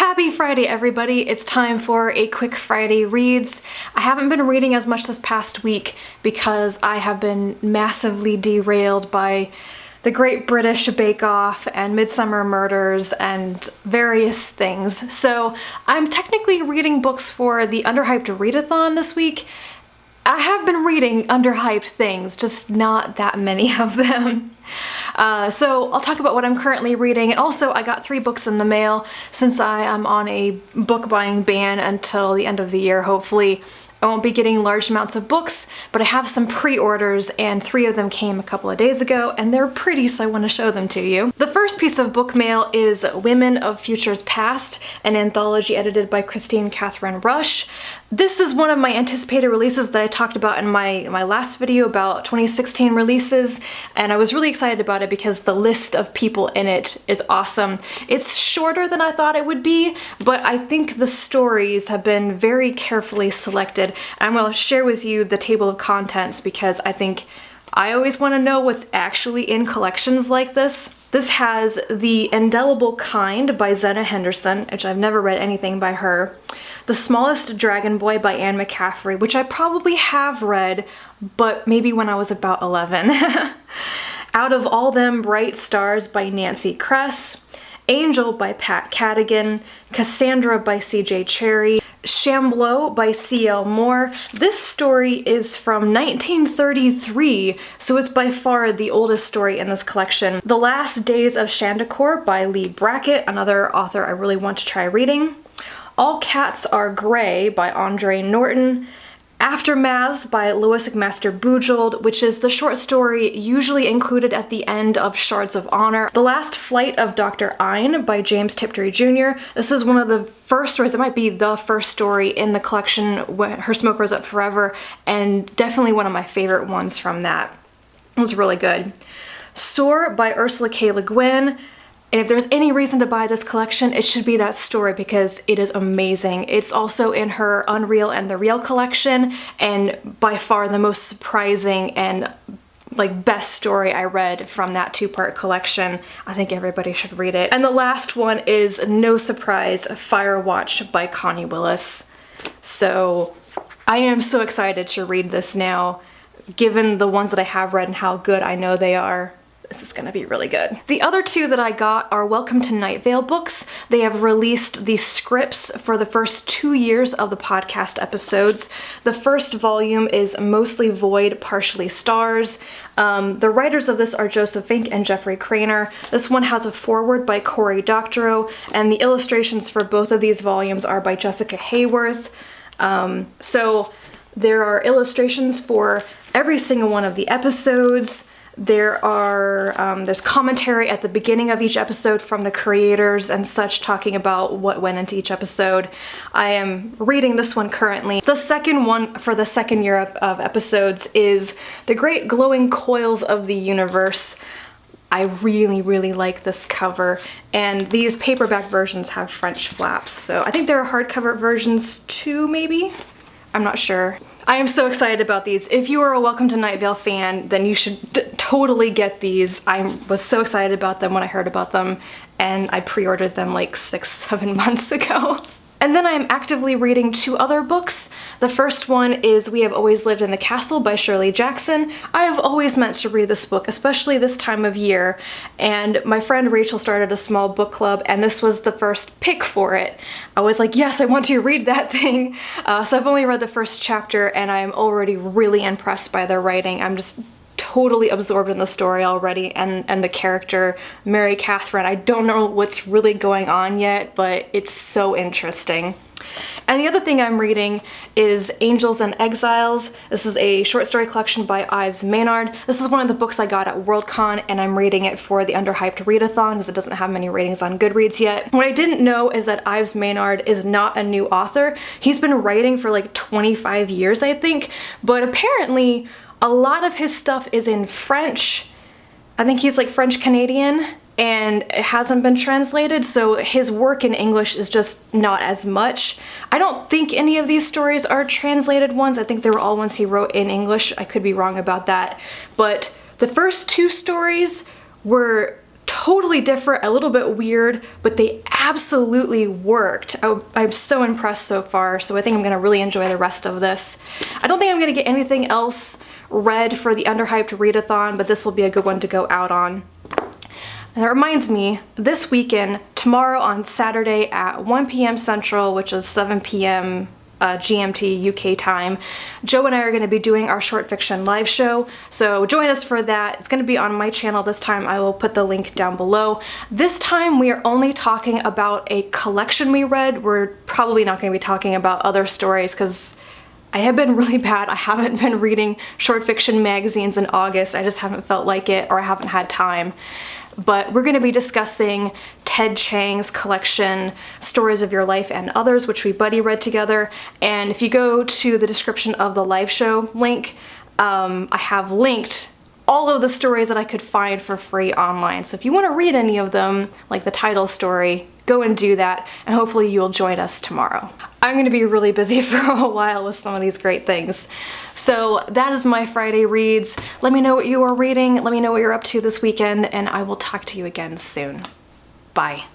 Happy Friday, everybody. It's time for a quick Friday reads. I haven't been reading as much this past week because I have been massively derailed by the Great British Bake Off and Midsummer Murders and various things. So I'm technically reading books for the Underhyped Readathon this week. I have been reading underhyped things, just not that many of them. So I'll talk about what I'm currently reading, and also I got 3 books in the mail since I am on a book buying ban until the end of the year, hopefully. I won't be getting large amounts of books, but I have some pre-orders and 3 of them came a couple of days ago and they're pretty, so I want to show them to you. The first piece of book mail is Women of Futures Past, an anthology edited by Christine Catherine Rush. This is one of my anticipated releases that I talked about in my last video about 2016 releases, and I was really excited about it because the list of people in it is awesome. It's shorter than I thought it would be, but I think the stories have been very carefully selected. I'm going to share with you the table of contents because I think I always want to know what's actually in collections like this. This has The Indelible Kind by Zena Henderson, which I've never read anything by her. The Smallest Dragon Boy by Anne McCaffrey, which I probably have read, but maybe when I was about 11. Out of All Them Bright Stars by Nancy Kress. Angel by Pat Cadigan. Cassandra by C.J. Cherry. Shambleau by C.L. Moore. This story is from 1933, so it's by far the oldest story in this collection. The Last Days of Shandakor by Lee Brackett, another author I really want to try reading. All Cats Are Grey by Andre Norton. Aftermaths by Lois McMaster Bujold, which is the short story usually included at the end of Shards of Honor. The Last Flight of Dr. Ein by James Tiptree Jr. This is one of the first stories, it might be the first story in the collection, when Her Smoke Grows Up Forever, and definitely one of my favorite ones from that. It was really good. Soar by Ursula K. Le Guin. And if there's any reason to buy this collection, it should be that story because it is amazing. It's also in her Unreal and the Real collection, and by far the most surprising and best story I read from that 2-part collection. I think everybody should read it. And the last one is, no surprise, Firewatch by Connie Willis. So I am so excited to read this now, given the ones that I have read and how good I know they are. This is gonna be really good. The other 2 that I got are Welcome to Night Vale books. They have released the scripts for the first 2 years of the podcast episodes. The first volume is Mostly Void, Partially Stars. The writers of this are Joseph Fink and Jeffrey Craner. This one has a foreword by Cory Doctorow, and the illustrations for both of these volumes are by Jessica Hayworth. So there are illustrations for every single one of the episodes. There's commentary at the beginning of each episode from the creators and such, talking about what went into each episode. I am reading this one currently. The second one for the second year of episodes is The Great Glowing Coils of the Universe. I really, really like this cover, and these paperback versions have French flaps, so I think there are hardcover versions too, maybe? I'm not sure. I am so excited about these. If you are a Welcome to Night Vale fan, then you should totally get these. I was so excited about them when I heard about them, and I pre-ordered them like 6-7 months ago. And then I am actively reading 2 other books. The first one is We Have Always Lived in the Castle by Shirley Jackson. I have always meant to read this book, especially this time of year, and my friend Rachel started a small book club, and this was the first pick for it. I was like, yes, I want to read that thing. So I've only read the first chapter, and I am already really impressed by their writing. I'm just totally absorbed in the story already, and the character, Mary Catherine. I don't know what's really going on yet, but it's so interesting. And the other thing I'm reading is Angels and Exiles. This is a short story collection by Ives Maynard. This is one of the books I got at Worldcon, and I'm reading it for the Underhyped Readathon because it doesn't have many ratings on Goodreads yet. What I didn't know is that Ives Maynard is not a new author. He's been writing for like 25 years, I think, but apparently a lot of his stuff is in French. I think he's like French Canadian, and it hasn't been translated, so his work in English is just not as much. I don't think any of these stories are translated ones. I think they were all ones he wrote in English. I could be wrong about that. But the first 2 stories were totally different, a little bit weird, but they absolutely worked. I'm so impressed so far, so I think I'm gonna really enjoy the rest of this. I don't think I'm gonna get anything else read for the Underhyped Readathon, but this will be a good one to go out on. And that reminds me, this weekend, tomorrow on Saturday at 1 p.m. Central, which is 7 p.m. GMT UK time, Joe and I are going to be doing our short fiction live show, so join us for that. It's going to be on my channel this time. I will put the link down below. This time we are only talking about a collection we read. We're probably not going to be talking about other stories because I have been really bad. I haven't been reading short fiction magazines in August. I just haven't felt like it, or I haven't had time. But we're going to be discussing Ted Chiang's collection, Stories of Your Life and Others, which we buddy read together. And if you go to the description of the live show link, I have linked all of the stories that I could find for free online. So if you want to read any of them, like the title story, go and do that, and hopefully you'll join us tomorrow. I'm going to be really busy for a while with some of these great things. So that is my Friday reads. Let me know what you are reading, let me know what you're up to this weekend, and I will talk to you again soon. Bye.